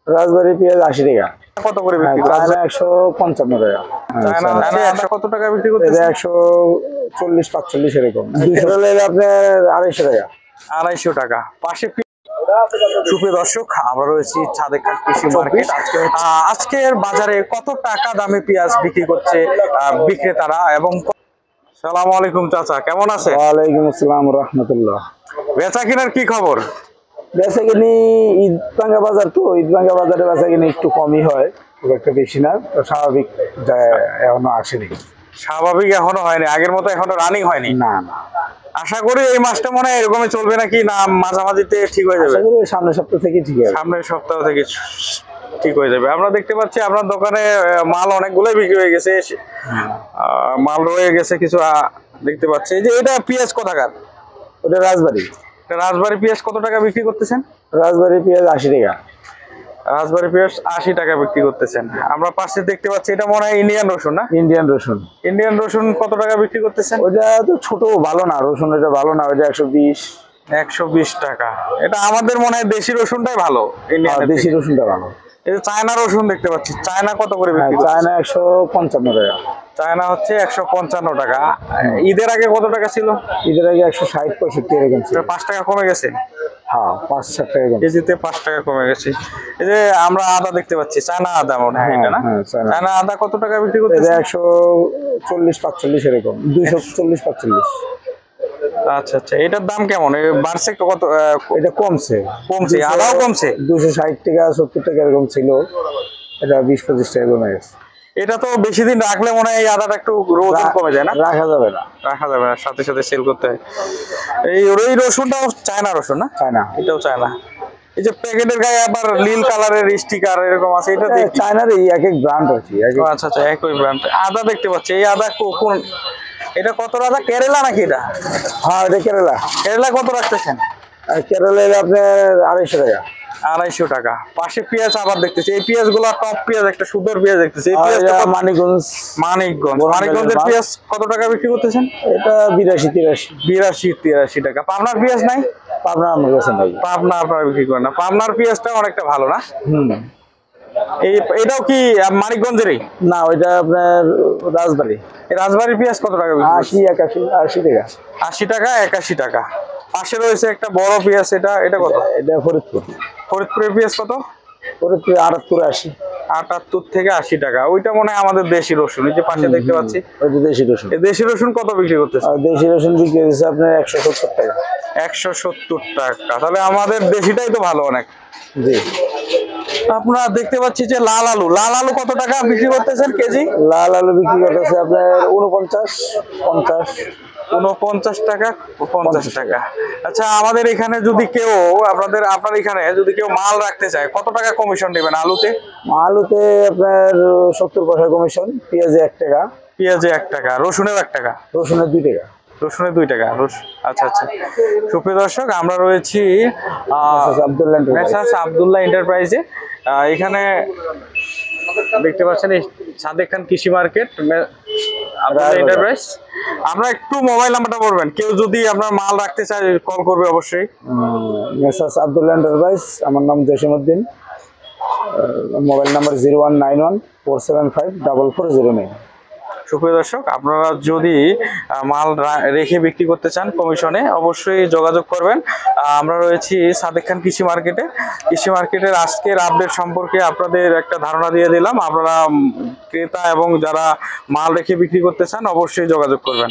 রাজবাড়ি পেঁয়াজ 80 টাকা। কত করে বিক্রি করছেন? চায়না 155 টাকা। চায়না হচ্ছে 100 কত টাকা বিক্রি করতেছেন? 140-45 এরকম। 200 হলে আপনার 250 টাকা। 250 টাকা। পাশে সুপ্রিয় দর্শক, আমরা রয়েছি সাদেক খান কৃষি মার্কেট। আজকের বাজারে কত টাকা দামে পেঁয়াজ বিক্রি করছে বিক্রেতারা এবং আসসালামু আলাইকুম চাচা, কেমন আছেন? ওয়ালাইকুম আসসালাম রাহমাতুল্লাহ। বেচা কিনার কি খবর? বেচা কিনি ঈদ ভাঙ্গা বাজার তো, ঈদ ভাঙ্গা বাজারে বেচা কিনি একটু কমই হয়, খুব একটা বেশি না। স্বাভাবিক এখনো আসেনি। স্বাভাবিক এখনো হয়নি, আগের মতো এখনো রানিং হয়নি। না না, আশা করি এই মাসটা মনে হয় এরকমই চলবে নাকি না মাঝামাঝিতে ঠিক হয়ে যাবে? সামনের সপ্তাহ থেকে ঠিক হবে। সামনের সপ্তাহ থেকে ঠিক হয়ে যাবে। আমরা দেখতে পাচ্ছি আপনার দোকানে মাল অনেকগুলোই বিক্রি হয়ে গেছে, মাল রয়ে গেছে কিছু দেখতে পাচ্ছি। এই যে এটা পেঁয়াজ কোথাকার? ওটা রাজবাড়ি। রাজবাড়ি পেঁয়াজ কত টাকা বিক্রি করতেছেন? রাজবাড়ি পেঁয়াজ 80 টাকা। রাজবাড়ি পেঁয়াজ 80 টাকা বিক্রি করতেছেন। আমরা পাশে দেখতে পাচ্ছি এটা মনে হয় ইন্ডিয়ান রসুন না? ইন্ডিয়ান রসুন। ইন্ডিয়ান রসুন কত টাকা বিক্রি করতেছেন? ওটা তো ছোট, ভালো না রসুন, এটা ভালো না, ওটা 120 টাকা। এটা আমাদের মনে হয় দেশি রসুনটাই ভালো। ইন্ডিয়ান দেশি রসুনটা ভালো। এই যে চায়না রসুন দেখতে পাচ্ছি, চায়না কত করে বিক্রি করতেছেন? চায়না 155 টাকা। চায়না হচ্ছে 155 টাকা। ঈদের আগে কত টাকা ছিল? ঈদের আগে 160-65 এরকম ছিল। 5 টাকা কমে গেছে। হ্যাঁ, 5-7 টাকা কমে। কেজিতে 5 টাকা কমে গেছে। এই যে আমরা আদা দেখতে পাচ্ছি, চায়না আদা মনে হয় এটা না? চায়না আদা কত টাকা বিক্রি করতেছে? 140-45 এরকম। 240-45। আচ্ছা আচ্ছা, এটার দাম কেমন? বাড়ছে কত? এটা কমছে। আদাও কমছে। 260 টাকা 70 টাকা এরকম ছিল, এটা 20-25 টাকা কমে গেছে। এটা তো বেশি দিন রাখলে মনে হয় এই আদাটা একটু ওজন কমে যায় না? রাখা যাবে না, রাখা যাবে না, সাথে সাথে সেল করতে হয়। এই রসুনটাও চায়না রসুন না? চায়না। এটাও চায়না। এই যে প্যাকেটের গায়ে আবার নীল কালারের স্টিকার এরকম আছে, এটা দেখি চায়নার এক এক ব্র্যান্ড আছে। আচ্ছা আচ্ছা, একই ব্র্যান্ড। আদা দেখতে পাচ্ছি, এই আদা কোন, এটা কত আদা? কেরালা নাকি এটা? হ্যাঁ, এটা কেরালা। কেরালা কত রাখতেছেন? কেরালা আপনার 250 টাকা। 250 টাকা। পাশে পেঁয়াজ আবার দেখতেছি, এই পেঁয়াজ গুলা টপ পেঁয়াজ, একটা সুন্দর পেঁয়াজ দেখতেছি। এই পেঁয়াজটা মানিকগঞ্জের পেঁয়াজ কত টাকা বিক্রি করতেছেন? এটা 82-83 টাকা। পাবনার পেঁয়াজ নাই? পাবনা আমার কাছে নাই। পাবনা আপনারা বিক্রি করেন না? পাবনার পেঁয়াজটা অনেকটা ভালো না? এটাও কি মানিকগঞ্জেরই? না, ওইটা আপনার রাজবাড়ি। রাজবাড়ির পেঁয়াজ কত টাকা? 80 টাকা। 80 টাকা 81 টাকা। পাশে রয়েছে একটা বড় পেঁয়াজ, এটা কত? এটা ফরিদপুর। ফরিদপুরের পেঁয়াজ কত? ফরিদপুর 78-80। 78 থেকে 80 টাকা। ওইটা মনে হয় আমাদের দেশি রসুন। এই যে পাশে দেখতে পাচ্ছি, ওইটা দেশি রসুন। এই দেশি রসুন কত বিক্রি করতেছে? দেশি রসুন বিক্রি করতেছে আপনার 170 টাকা। 170 টাকা। তাহলে আমাদের দেশিটাই তো ভালো অনেক। জি। আপনারা দেখতে পাচ্ছি যে লাল আলু কত টাকা বিক্রি করতেছেন কেজি? লাল আলু বিক্রি করতেছে আপনার 49-50। 49 টাকা 50 টাকা। আচ্ছা, আমাদের এখানে যদি কেউ আপনার এখানে যদি কেউ মাল রাখতে চায় কত টাকা কমিশন নেবেন আলুতে? আলুতে আপনার 70 পয়সা কমিশন। পেঁয়াজে 1 টাকা। পেঁয়াজে 1 টাকা। রসুনের 1 টাকা। রসুনের 2 টাকা। রসুনের 2 টাকা। আচ্ছা আচ্ছা, সুপ্রিয় দর্শক, আমরা রয়েছি আব্দুল্লাহ এন্টারপ্রাইজে। এখানে দেখতে পাচ্ছেন সাদেক খান কৃষি মার্কেট, আব্দুল্লাহ এন্টারপ্রাইজ। আমরা একটু মোবাইল নাম্বারটা বলবেন, কেউ যদি আপনার মাল রাখতে চায় কল করবে অবশ্যই। মেসার্স আব্দুল্লাহ এন্টারপ্রাইজ, আমার নাম জসিমউদ্দিন। Mobile number 0191-475-4409। সুপ্রিয় দর্শক, আপনারা যদি মাল রেখে বিক্রি করতে চান কমিশনে, অবশ্যই যোগাযোগ করবেন। আমরা রয়েছি সাদেক খান কৃষি মার্কেটে। কৃষি মার্কেটের আজকের আপডেট সম্পর্কে আপনাদের একটা ধারণা দিয়ে দিলাম। আপনারা ক্রেতা এবং যারা মাল রেখে বিক্রি করতে চান অবশ্যই যোগাযোগ করবেন।